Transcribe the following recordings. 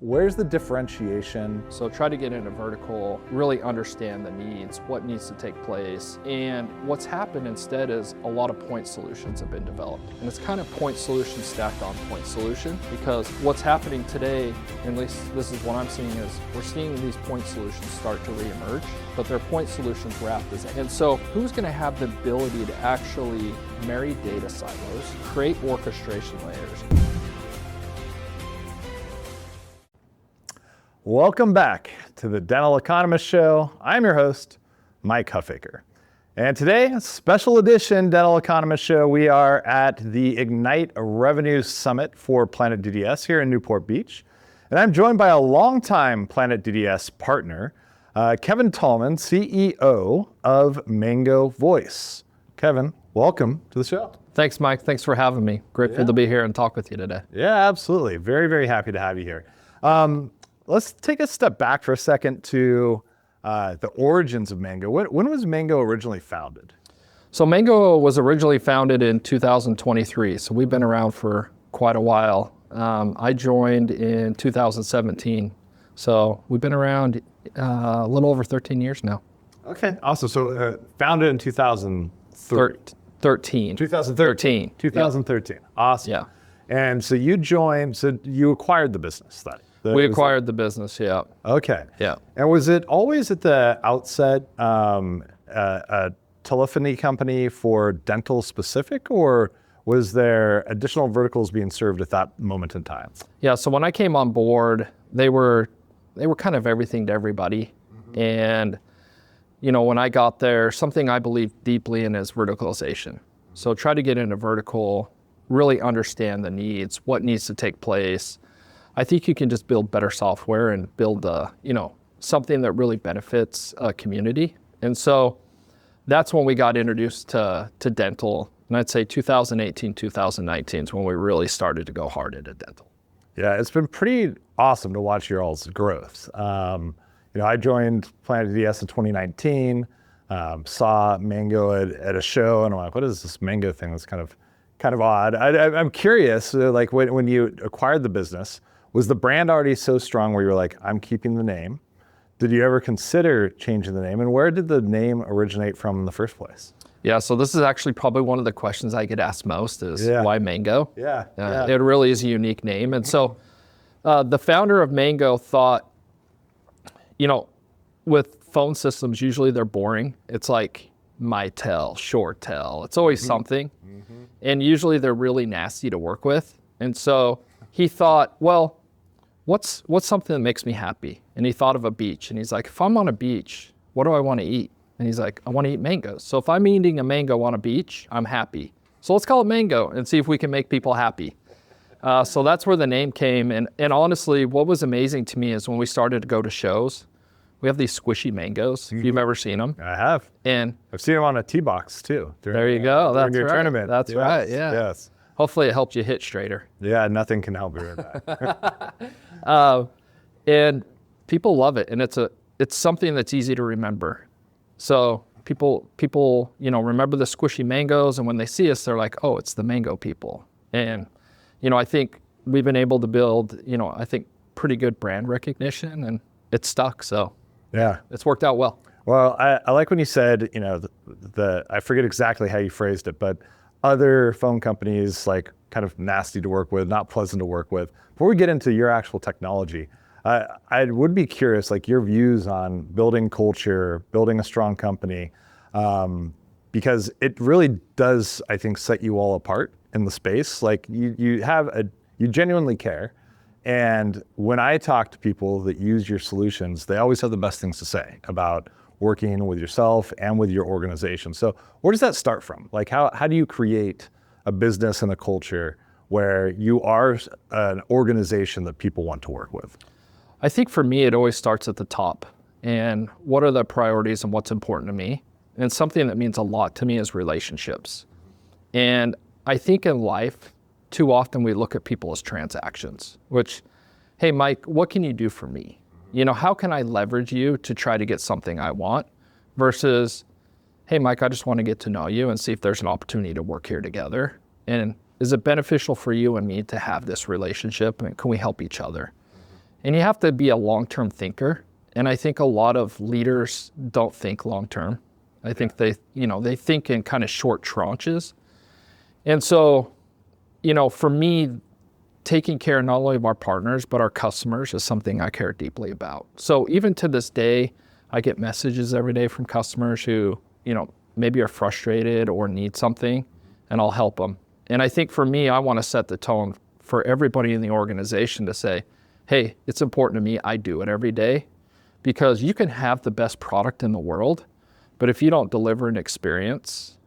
Where's the differentiation? So try to get into vertical, really understand the needs, what needs to take place. And what's happened instead is a lot of point solutions have been developed. And it's kind of point solution stacked on point solution, because what's happening today, at least this is what I'm seeing, is we're seeing these point solutions start to reemerge, but they're point solutions wrapped as. And so who's going to have the ability to actually marry data silos, create orchestration layers? Welcome back to the Dental Economist Show. I'm your host, Mike Huffaker. And today, a special edition Dental Economist Show. We are at the Ignite Revenue Summit for Planet DDS here in Newport Beach. And I'm joined by a longtime Planet DDS partner, Kevin Tallman, CEO of Mango Voice. Kevin, welcome to the show. Thanks, Mike. Thanks for having me. Grateful to be here and talk with you today. Yeah, absolutely. Very, very happy to have you here. Let's take a step back for a second to the origins of Mango. When was Mango originally founded? So Mango was originally founded in 2023. So we've been around for quite a while. I joined in 2017. So we've been around a little over 13 years now. Okay, awesome. So founded in 2013. 2013. 2013. Yep. Awesome. Yeah. And so you joined, so you acquired the business then? We acquired the business, yeah. Okay. Yeah. And was it always at the outset a telephony company for dental specific, or was there additional verticals being served at that moment in time? Yeah, so when I came on board, they were kind of everything to everybody. Mm-hmm. And, you know, when I got there, something I believe deeply in is verticalization. So try to get into vertical, really understand the needs, what needs to take place. I think you can just build better software and build, something that really benefits a community. And so that's when we got introduced to dental. And I'd say 2018, 2019 is when we really started to go hard into dental. Yeah, it's been pretty awesome to watch your all's growth. I joined Planet DDS in 2019, saw Mango at a show, and I'm like, what is this Mango thing? That's kind of odd. I'm curious, like when you acquired the business, was the brand already so strong where you were like, I'm keeping the name? Did you ever consider changing the name? And where did the name originate from in the first place? Yeah, so this is actually probably one of the questions I get asked most is why Mango? Yeah. It really is a unique name. And so the founder of Mango thought, with phone systems, usually they're boring. It's like MyTel, ShoreTel. It's always something. Mm-hmm. And usually they're really nasty to work with. And so he thought, well, what's something that makes me happy? And he thought of a beach. And he's like, if I'm on a beach, what do I want to eat? And he's like, I want to eat mangoes. So if I'm eating a mango on a beach, I'm happy. So let's call it Mango and see if we can make people happy. So that's where the name came. And honestly, what was amazing to me is when we started to go to shows, we have these squishy mangoes. If you've ever seen them. I have. And I've seen them on a tee box too. There you go. That's your right. Tournament. That's right. Yeah. Yes. Hopefully it helped you hit straighter. Yeah, nothing can help you with that. And people love it. And it's something that's easy to remember. So people, remember the squishy mangoes. And when they see us, they're like, oh, it's the Mango people. And, I think we've been able to build, pretty good brand recognition, and it's stuck. So yeah, it's worked out well. Well, I like when you said, I forget exactly how you phrased it, but other phone companies, like kind of nasty to work with, not pleasant to work with. Before we get into your actual technology, I would be curious, like your views on building culture, building a strong company, because it really does, I think, set you all apart in the space. Like you genuinely care. And when I talk to people that use your solutions, they always have the best things to say about working with yourself and with your organization. So where does that start from? Like how do you create a business and a culture where you are an organization that people want to work with? I think for me, it always starts at the top. And what are the priorities and what's important to me? And something that means a lot to me is relationships. And I think in life, too often we look at people as transactions, which, hey, Mike, what can you do for me? How can I leverage you to try to get something I want versus, hey, Mike, I just want to get to know you and see if there's an opportunity to work here together. And is it beneficial for you and me to have this relationship? And can we help each other? And you have to be a long-term thinker. And I think a lot of leaders don't think long-term. I think they think in kind of short tranches. And so, for me, taking care not only of our partners, but our customers is something I care deeply about. So even to this day, I get messages every day from customers who, maybe are frustrated or need something, and I'll help them. And I think for me, I want to set the tone for everybody in the organization to say, hey, it's important to me. I do it every day, because you can have the best product in the world, but if you don't deliver an experience,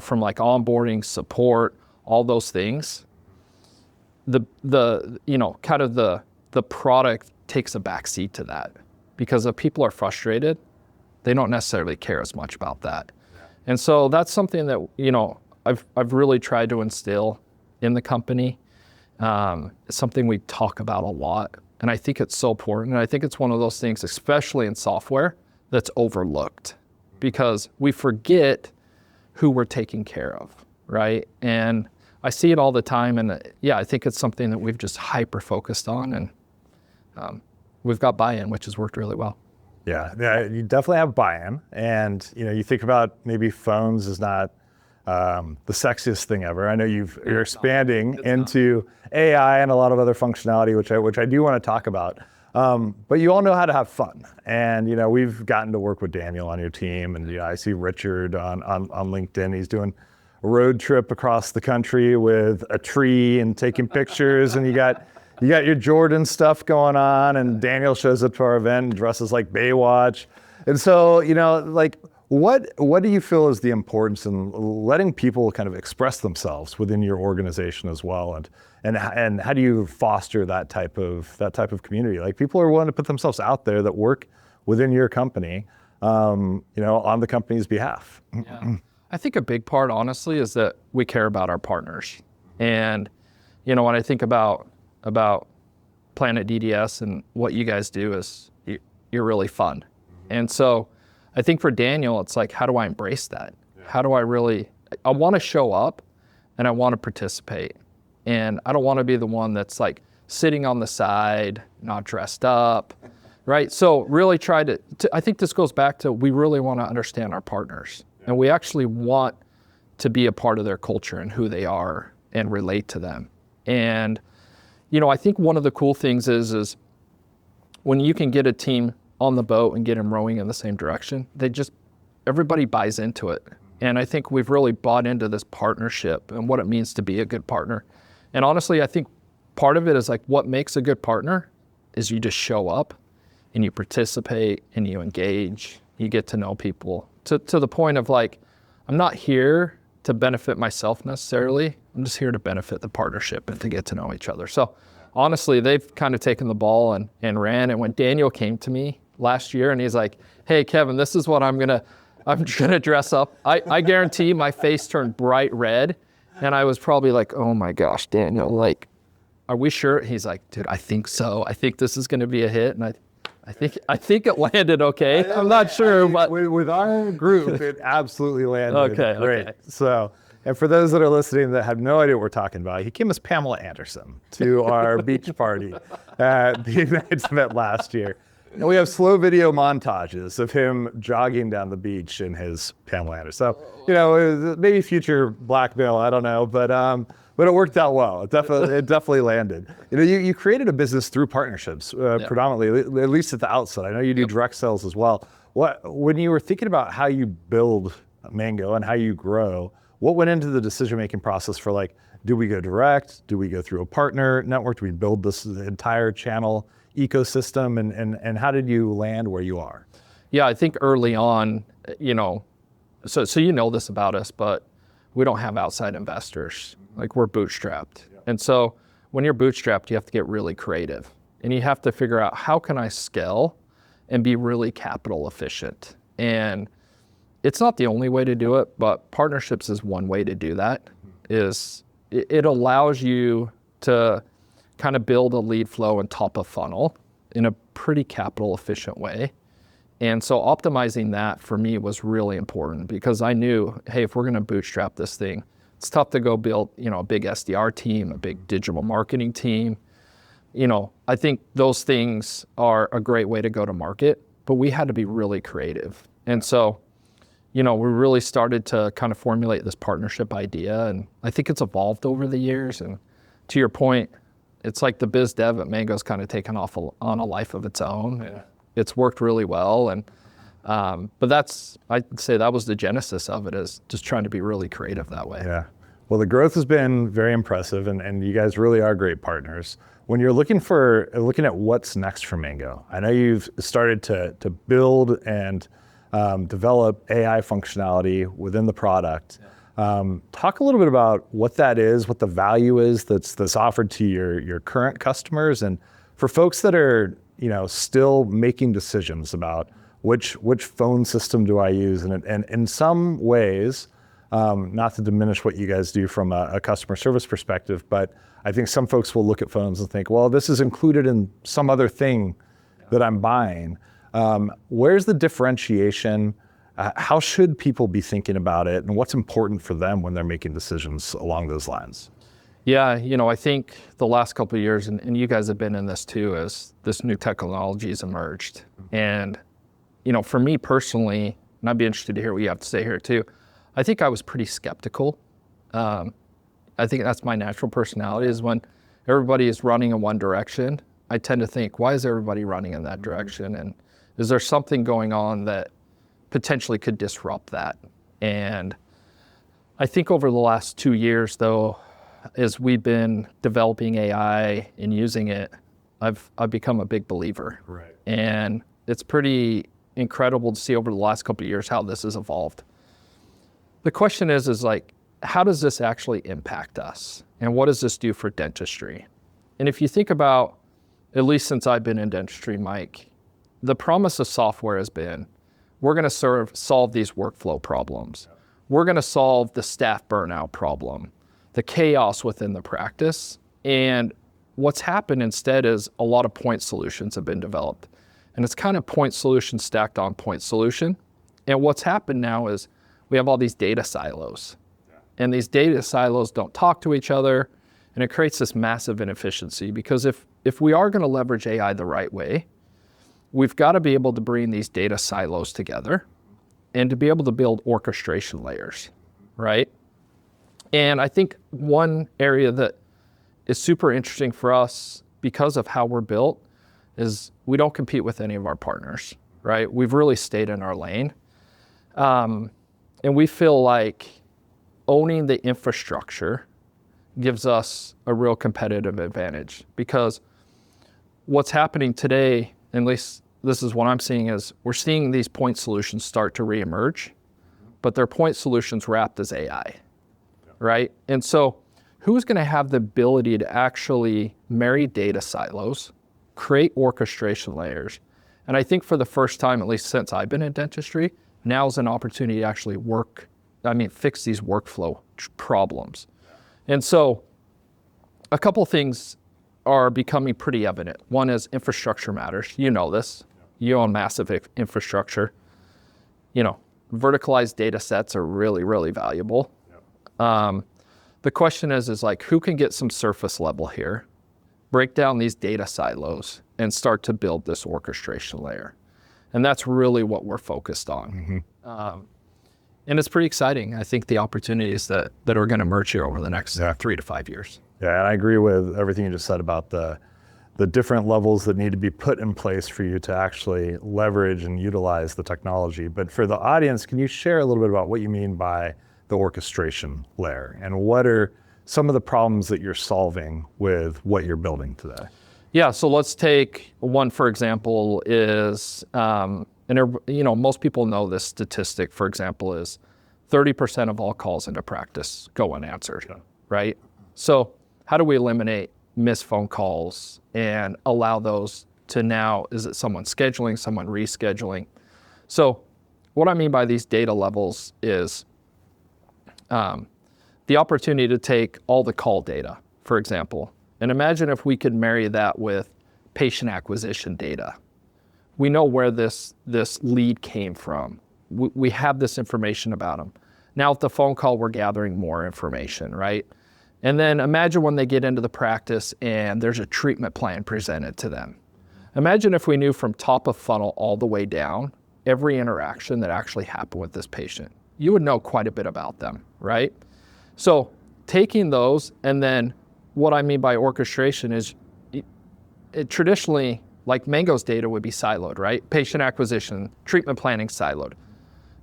from like onboarding, support, all those things, the product takes a backseat to that, because if people are frustrated, they don't necessarily care as much about that. And so that's something that, I've really tried to instill in the company. It's something we talk about a lot. And I think it's so important. And I think it's one of those things, especially in software, that's overlooked, because we forget who we're taking care of, right? And I see it all the time. And I think it's something that we've just hyper-focused on. And we've got buy-in, which has worked really well. Yeah, you definitely have buy-in. And, you think about maybe phones is not the sexiest thing ever. I know you're expanding into AI and a lot of other functionality, which I do want to talk about. But you all know how to have fun. And, we've gotten to work with Daniel on your team. And, I see Richard on LinkedIn. He's doing a road trip across the country with a tree and taking pictures. And you got your Jordan stuff going on. And Daniel shows up to our event and dresses like Baywatch. And so, what do you feel is the importance in letting people kind of express themselves within your organization as well, and how do you foster that type of community? Like, people are willing to put themselves out there that work within your company, on the company's behalf. Yeah. I think a big part, honestly, is that we care about our partners. And when I think about Planet DDS and what you guys do, is you're really fun. And so I think for Daniel, it's like, how do I embrace that? Yeah. How do I want to show up, and I want to participate. And I don't want to be the one that's like sitting on the side, not dressed up, right? So really try to I think this goes back to, we really want to understand our partners. Yeah. And we actually want to be a part of their culture and who they are and relate to them. And, I think one of the cool things is when you can get a team on the boat and get them rowing in the same direction, everybody buys into it. And I think we've really bought into this partnership and what it means to be a good partner. And honestly, I think part of it is like, what makes a good partner is you just show up and you participate and you engage, you get to know people to the point of like, I'm not here to benefit myself necessarily. I'm just here to benefit the partnership and to get to know each other. So honestly, they've kind of taken the ball and ran. And when Daniel came to me last year and he's like, hey, Kevin, this is what I'm gonna dress up. I guarantee my face turned bright red. And I was probably like, oh my gosh, Daniel, like, are we sure? He's like, dude, I think so. I think this is gonna be a hit. And I think it landed okay. I'm not sure, but with our group, it absolutely landed great. Okay. So, and for those that are listening that have no idea what we're talking about, he came as Pamela Anderson to our beach party at the United event last year. And we have slow video montages of him jogging down the beach in his Pamela Anderson. So, maybe future blackmail, I don't know, but it worked out well. It definitely landed. You created a business through partnerships, predominantly, at least at the outset. I know you do direct sales as well. When you were thinking about how you build Mango and how you grow, what went into the decision-making process for like, do we go direct? Do we go through a partner network? Do we build this entire channel ecosystem? And how did you land where you are? Yeah, I think early on, so this about us, but we don't have outside investors. Like, we're bootstrapped. Yeah. And so when you're bootstrapped, you have to get really creative. And you have to figure out, how can I scale and be really capital efficient? And it's not the only way to do it, but partnerships is one way to do that. It allows you to kind of build a lead flow and top of funnel in a pretty capital efficient way. And so optimizing that for me was really important, because I knew, hey, if we're going to bootstrap this thing, it's tough to go build, a big SDR team, a big digital marketing team. I think those things are a great way to go to market, but we had to be really creative. And so, we really started to kind of formulate this partnership idea, and I think it's evolved over the years. And to your point, it's like the biz dev at Mango's kind of taken off on a life of its own. Yeah. It's worked really well. And but I'd say that was the genesis of it, is just trying to be really creative that way. Yeah. Well, the growth has been very impressive, and you guys really are great partners. When you're looking at what's next for Mango, I know you've started to build and develop AI functionality within the product. Talk a little bit about what that is, what the value is that's offered to your current customers, and for folks that are still making decisions about which phone system do I use, and in some ways, not to diminish what you guys do from a customer service perspective, but I think some folks will look at phones and think, well, this is included in some other thing that I'm buying. Where's the differentiation? How should people be thinking about it, and what's important for them when they're making decisions along those lines? Yeah, I think the last couple of years, and you guys have been in this too, as this new technology has emerged. And, for me personally, and I'd be interested to hear what you have to say here too, I think I was pretty skeptical. I think that's my natural personality, is when everybody is running in one direction, I tend to think, why is everybody running in that direction? And is there something going on that potentially could disrupt that? And I think over the last 2 years, though, as we've been developing AI and using it, I've become a big believer. Right. And it's pretty incredible to see over the last couple of years how this has evolved. The question is like, how does this actually impact us? And what does this do for dentistry? And if you think about, at least since I've been in dentistry, Mike, the promise of software has been, we're going to solve these workflow problems. We're going to solve the staff burnout problem, the chaos within the practice. And what's happened instead is a lot of point solutions have been developed. And it's kind of point solution stacked on point solution. And what's happened now is we have all these data silos. And these data silos don't talk to each other. And it creates this massive inefficiency, because if we are going to leverage AI the right way, we've got to be able to bring these data silos together and to be able to build orchestration layers, right? And I think one area that is super interesting for us because of how we're built is we don't compete with any of our partners, right? We've really stayed in our lane. And we feel like owning the infrastructure gives us a real competitive advantage, because what's happening today, at least this is what I'm seeing, is we're seeing these point solutions start to reemerge, but they're point solutions wrapped as AI, right? And so who's going to have the ability to actually marry data silos, create orchestration layers? And I think for the first time, at least since I've been in dentistry, now is an opportunity to actually fix these workflow problems. And so a couple things are becoming pretty evident. One is infrastructure matters. You know this. You own massive infrastructure. Verticalized data sets are really, really valuable. The question is like, who can get some surface level here, break down these data silos, and start to build this orchestration layer? And that's really what we're focused on. Mm-hmm. And it's pretty exciting. I think the opportunities that are going to emerge here over the next 3 to 5 years. Yeah, and I agree with everything you just said about the different levels that need to be put in place for you to actually leverage and utilize the technology. But for the audience, can you share a little bit about what you mean by the orchestration layer, and what are some of the problems that you're solving with what you're building today? Yeah, so let's take one, for example, is, most people know this statistic, for example, is 30% of all calls into practice go unanswered, right? So how do we eliminate missed phone calls and allow those to now, is it someone scheduling, someone rescheduling? So what I mean by these data levels is the opportunity to take all the call data, for example, and imagine if we could marry that with patient acquisition data. We know where this lead came from. We have this information about them. Now with the phone call, we're gathering more information, right? And then imagine when they get into the practice and there's a treatment plan presented to them. Imagine if we knew from top of funnel all the way down every interaction that actually happened with this patient. You would know quite a bit about them, right? So taking those, and then what I mean by orchestration is it traditionally, like Mango's data would be siloed, right? Patient acquisition, treatment planning siloed.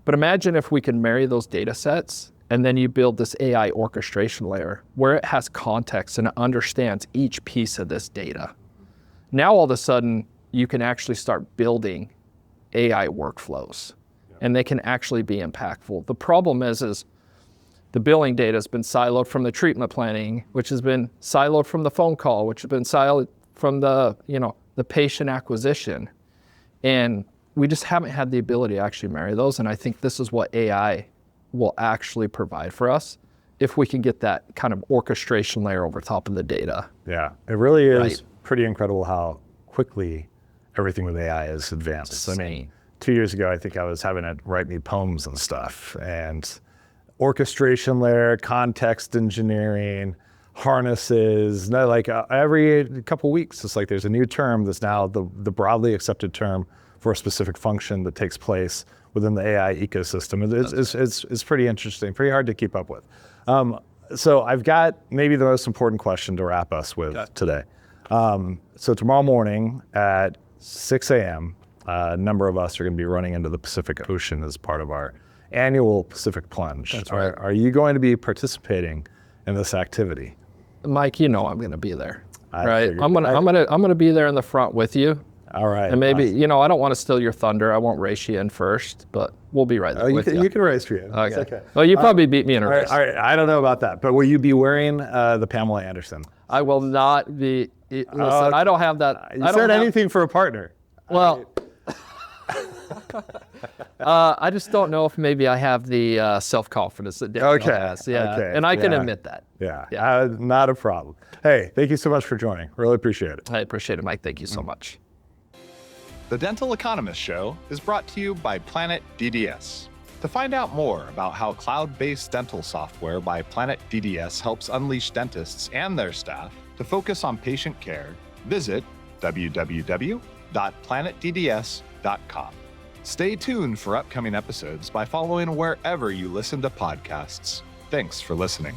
But imagine if we could marry those data sets and then you build this AI orchestration layer where it has context and it understands each piece of this data. Now all of a sudden you can actually start building AI workflows and they can actually be impactful. The problem is the billing data has been siloed from the treatment planning, which has been siloed from the phone call, which has been siloed from the patient acquisition. And we just haven't had the ability to actually marry those. And I think this is what AI will actually provide for us if we can get that kind of orchestration layer over top of the data. Yeah, it really is Right. pretty incredible how quickly everything with AI is advanced. It's I mean, insane. 2 years ago, I think I was having it write me poems and stuff. And orchestration layer, context engineering, harnesses, every couple weeks, it's like there's a new term that's now the broadly accepted term for a specific function that takes place within the AI ecosystem. It's pretty interesting, pretty hard to keep up with. So I've got maybe the most important question to wrap us with today. So tomorrow morning at 6 a.m., a number of us are going to be running into the Pacific Ocean as part of our annual Pacific Plunge. That's right. Are you going to be participating in this activity? Mike, you know I'm going to be there, I right? figured. I'm gonna be there in the front with you. All right. And maybe, awesome. I don't want to steal your thunder. I won't race you in first, but we'll be right there You with can, you. you can race for you. It's Okay. okay. Well, you probably beat me in a All race. right. I don't know about that, but will you be wearing the Pamela Anderson? I will not be. Listen, I don't have that. You I don't said have, anything for a partner. Well, I just don't know if maybe I have the self-confidence that Daniel has. Yeah, okay, and I can yeah. admit that. Yeah, not a problem. Hey, thank you so much for joining. Really appreciate it. I appreciate it, Mike. Thank you so much. The Dental Economist Show is brought to you by Planet DDS. To find out more about how cloud-based dental software by Planet DDS helps unleash dentists and their staff to focus on patient care, visit www.planetdds.com. Stay tuned for upcoming episodes by following wherever you listen to podcasts. Thanks for listening.